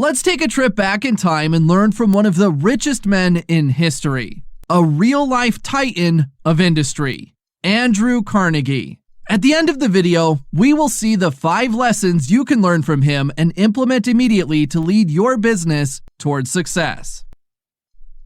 Let's take a trip back in time and learn from one of the richest men in history, a real-life titan of industry, Andrew Carnegie. At the end of the video, we will see the 5 lessons you can learn from him and implement immediately to lead your business towards success.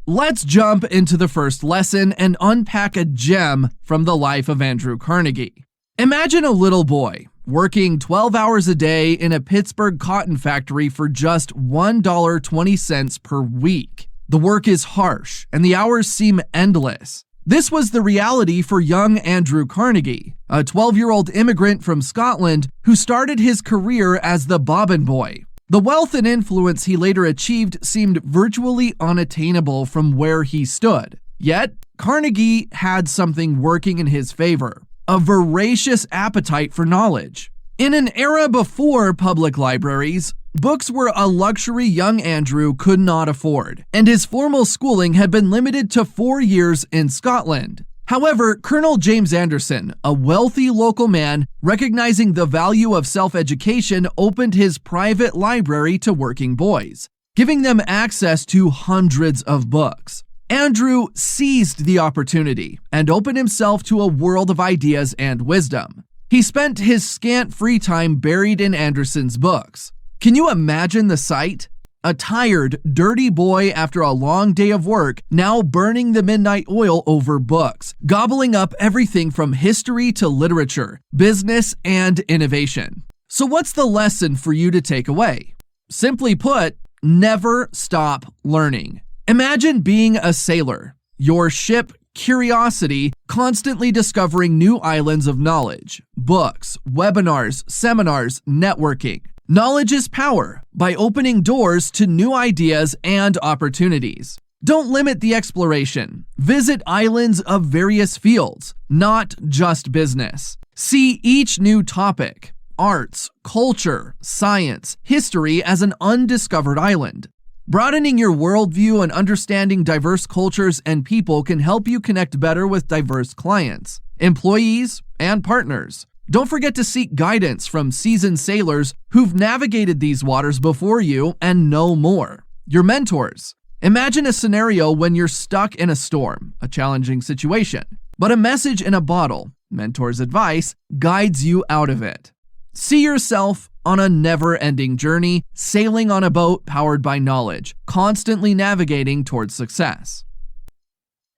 Let's jump into the first lesson and unpack a gem from the life of Andrew Carnegie. Imagine a little boy working 12 hours a day in a Pittsburgh cotton factory for just $1.20 per week. The work is harsh and the hours seem endless. This was the reality for young Andrew Carnegie, a 12-year-old immigrant from Scotland who started his career as the bobbin boy. The wealth and influence he later achieved seemed virtually unattainable from where he stood. Yet, Carnegie had something working in his favor: a voracious appetite for knowledge. In an era before public libraries, books were a luxury young Andrew could not afford, and his formal schooling had been limited to 4 years in Scotland. However, Colonel James Anderson, a wealthy local man, recognizing the value of self-education, opened his private library to working boys, giving them access to hundreds of books. Andrew seized the opportunity and opened himself to a world of ideas and wisdom. He spent his scant free time buried in Anderson's books. Can you imagine the sight? A tired, dirty boy after a long day of work, now burning the midnight oil over books, gobbling up everything from history to literature, business, and innovation. So what's the lesson for you to take away? Simply put, never stop learning. Imagine being a sailor, your ship, Curiosity, constantly discovering new islands of knowledge, books, webinars, seminars, networking. Knowledge is power by opening doors to new ideas and opportunities. Don't limit the exploration. Visit islands of various fields, not just business. See each new topic, arts, culture, science, history as an undiscovered island. Broadening your worldview and understanding diverse cultures and people can help you connect better with diverse clients, employees, and partners. Don't forget to seek guidance from seasoned sailors who've navigated these waters before you and know more. Your mentors. Imagine a scenario when you're stuck in a storm, a challenging situation, but a message in a bottle, mentor's advice, guides you out of it. See yourself on a never-ending journey, sailing on a boat powered by knowledge, constantly navigating towards success.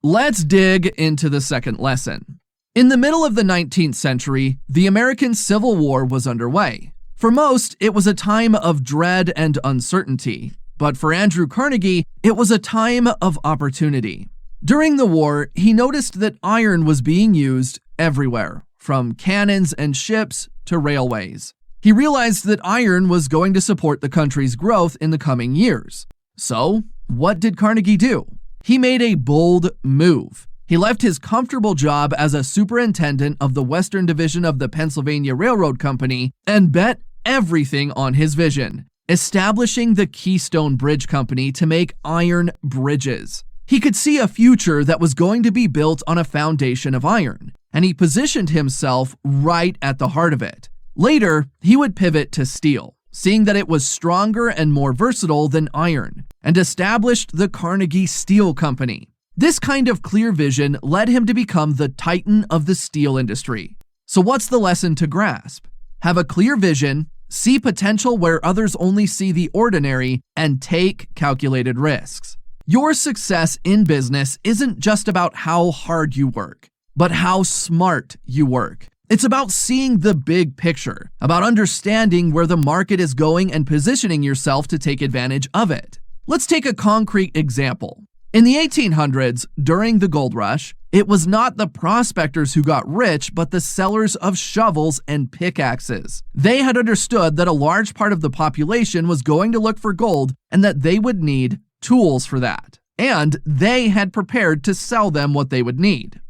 Let's dig into the second lesson. In the middle of the 19th century, the American Civil War was underway. For most, it was a time of dread and uncertainty, but for Andrew Carnegie, it was a time of opportunity. During the war, he noticed that iron was being used everywhere, from cannons and ships to railways. He realized that iron was going to support the country's growth in the coming years. So, what did Carnegie do? He made a bold move. He left his comfortable job as a superintendent of the Western Division of the Pennsylvania Railroad Company and bet everything on his vision, establishing the Keystone Bridge Company to make iron bridges. He could see a future that was going to be built on a foundation of iron, and he positioned himself right at the heart of it. Later, he would pivot to steel, seeing that it was stronger and more versatile than iron, and established the Carnegie Steel Company. This kind of clear vision led him to become the titan of the steel industry. So what's the lesson to grasp? Have a clear vision, see potential where others only see the ordinary, and take calculated risks. Your success in business isn't just about how hard you work, but how smart you work. It's about seeing the big picture, about understanding where the market is going and positioning yourself to take advantage of it. Let's take a concrete example. In the 1800s, during the gold rush, it was not the prospectors who got rich, but the sellers of shovels and pickaxes. They had understood that a large part of the population was going to look for gold and that they would need tools for that. And they had prepared to sell them what they would need.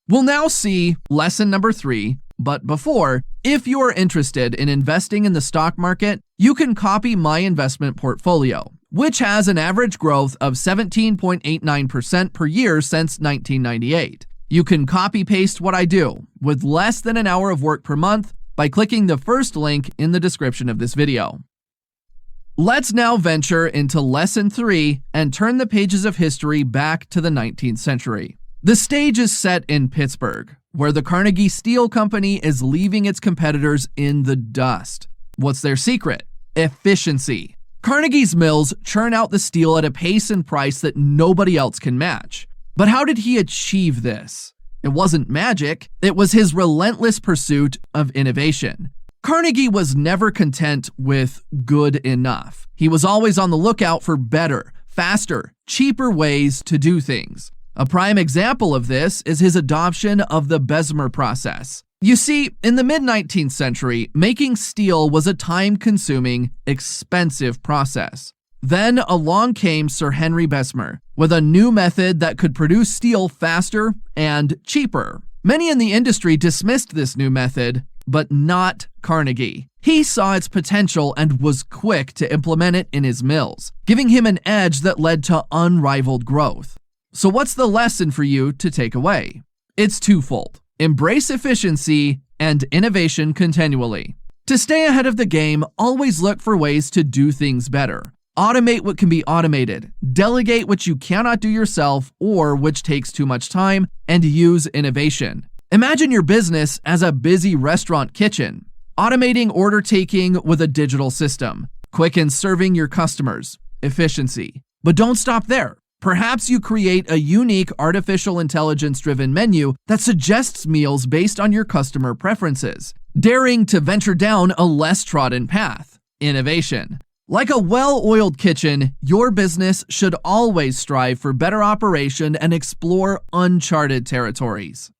We'll now see lesson number 3, but before, if you're interested in investing in the stock market, you can copy my investment portfolio, which has an average growth of 17.89% per year since 1998. You can copy-paste what I do with less than an hour of work per month by clicking the first link in the description of this video. Let's now venture into Lesson 3 and turn the pages of history back to the 19th century. The stage is set in Pittsburgh, where the Carnegie Steel Company is leaving its competitors in the dust. What's their secret? Efficiency. Carnegie's mills churn out the steel at a pace and price that nobody else can match. But how did he achieve this? It wasn't magic, it was his relentless pursuit of innovation. Carnegie was never content with good enough. He was always on the lookout for better, faster, cheaper ways to do things. A prime example of this is his adoption of the Bessemer process. You see, in the mid-19th century, making steel was a time-consuming, expensive process. Then along came Sir Henry Bessemer with a new method that could produce steel faster and cheaper. Many in the industry dismissed this new method, but not Carnegie. He saw its potential and was quick to implement it in his mills, giving him an edge that led to unrivaled growth. So what's the lesson for you to take away? It's twofold. Embrace efficiency and innovation continually. To stay ahead of the game, always look for ways to do things better. Automate what can be automated, delegate what you cannot do yourself or which takes too much time, and use innovation. Imagine your business as a busy restaurant kitchen, automating order taking with a digital system, quicken serving your customers, efficiency. But don't stop there. Perhaps you create a unique artificial intelligence-driven menu that suggests meals based on your customer preferences, daring to venture down a less trodden path, innovation. Like a well-oiled kitchen, your business should always strive for better operation and explore uncharted territories.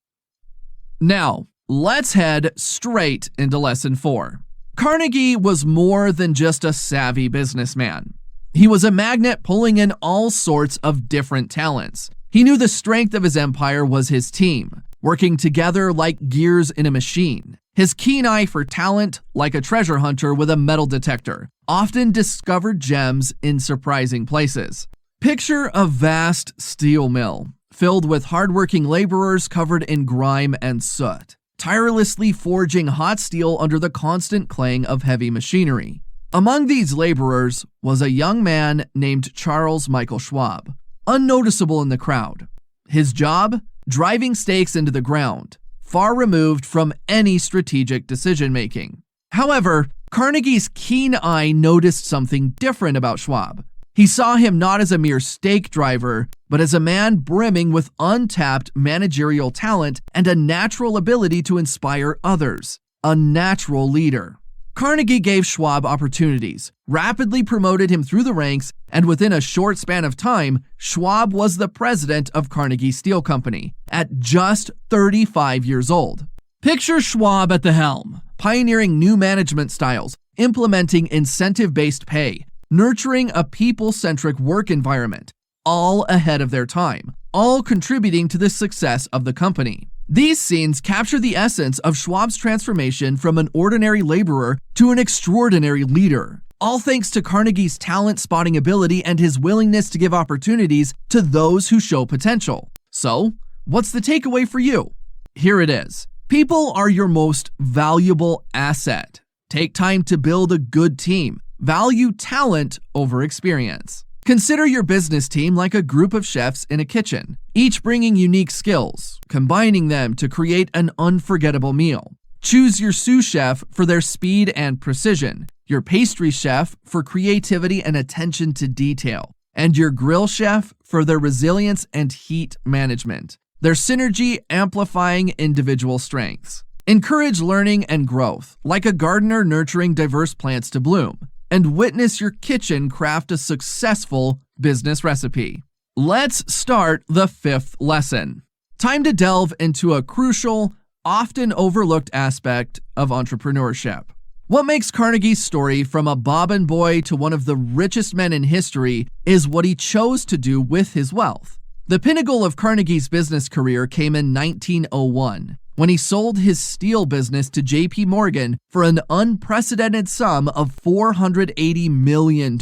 Now, let's head straight into Lesson 4. Carnegie was more than just a savvy businessman. He was a magnet pulling in all sorts of different talents. He knew the strength of his empire was his team, working together like gears in a machine. His keen eye for talent, like a treasure hunter with a metal detector, often discovered gems in surprising places. Picture a vast steel mill, filled with hardworking laborers covered in grime and soot, tirelessly forging hot steel under the constant clang of heavy machinery. Among these laborers was a young man named Charles Michael Schwab, unnoticeable in the crowd. His job? Driving stakes into the ground, far removed from any strategic decision-making. However, Carnegie's keen eye noticed something different about Schwab. He saw him not as a mere stake driver, but as a man brimming with untapped managerial talent and a natural ability to inspire others, a natural leader. Carnegie gave Schwab opportunities, rapidly promoted him through the ranks, and within a short span of time, Schwab was the president of Carnegie Steel Company at just 35 years old. Picture Schwab at the helm, pioneering new management styles, implementing incentive-based pay, nurturing a people-centric work environment, all ahead of their time, all contributing to the success of the company. These scenes capture the essence of Schwab's transformation from an ordinary laborer to an extraordinary leader, all thanks to Carnegie's talent-spotting ability and his willingness to give opportunities to those who show potential. So, what's the takeaway for you? Here it is. People are your most valuable asset. Take time to build a good team. Value talent over experience. Consider your business team like a group of chefs in a kitchen, each bringing unique skills, combining them to create an unforgettable meal. Choose your sous chef for their speed and precision, your pastry chef for creativity and attention to detail, and your grill chef for their resilience and heat management, their synergy amplifying individual strengths. Encourage learning and growth, like a gardener nurturing diverse plants to bloom, and witness your kitchen craft a successful business recipe. Let's start the 5th lesson. Time to delve into a crucial, often overlooked aspect of entrepreneurship. What makes Carnegie's story from a bobbin boy to one of the richest men in history is what he chose to do with his wealth. The pinnacle of Carnegie's business career came in 1901, when he sold his steel business to J.P. Morgan for an unprecedented sum of $480 million,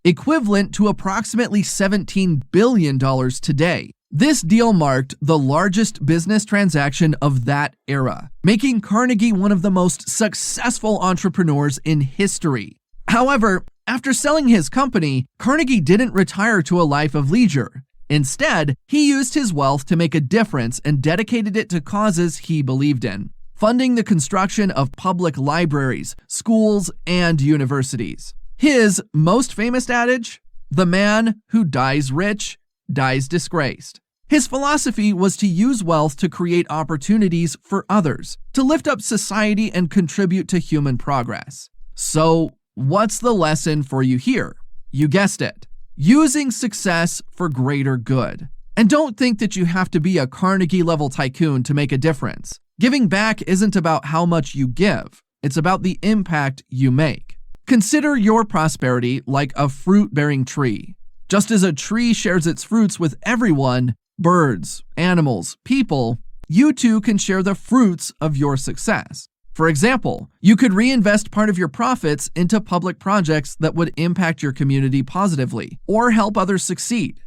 equivalent to approximately $17 billion today. This deal marked the largest business transaction of that era, making Carnegie one of the most successful entrepreneurs in history. However, After selling his company, Carnegie didn't retire to a life of leisure. Instead, he used his wealth to make a difference and dedicated it to causes he believed in, funding the construction of public libraries, schools, and universities. His most famous adage, "The man who dies rich, dies disgraced." His philosophy was to use wealth to create opportunities for others, to lift up society and contribute to human progress. So, what's the lesson for you here? You guessed it. Using success for greater good. And don't think that you have to be a Carnegie-level tycoon to make a difference. Giving back isn't about how much you give. It's about the impact you make. Consider your prosperity like a fruit-bearing tree. Just as a tree shares its fruits with everyone, birds, animals, people, you too can share the fruits of your success. For example, you could reinvest part of your profits into public projects that would impact your community positively or help others succeed.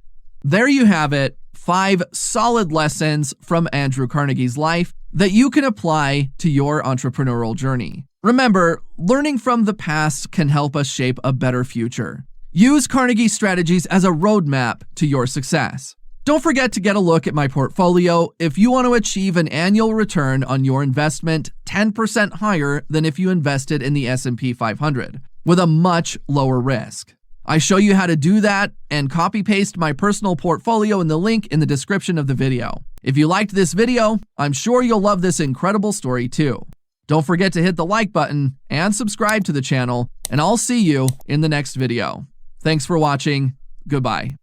There you have it, 5 solid lessons from Andrew Carnegie's life that you can apply to your entrepreneurial journey. Remember, learning from the past can help us shape a better future. Use Carnegie's strategies as a roadmap to your success. Don't forget to get a look at my portfolio if you want to achieve an annual return on your investment 10% higher than if you invested in the S&P 500, with a much lower risk. I show you how to do that and copy-paste my personal portfolio in the link in the description of the video. If you liked this video, I'm sure you'll love this incredible story too. Don't forget to hit the like button and subscribe to the channel, and I'll see you in the next video. Thanks for watching. Goodbye.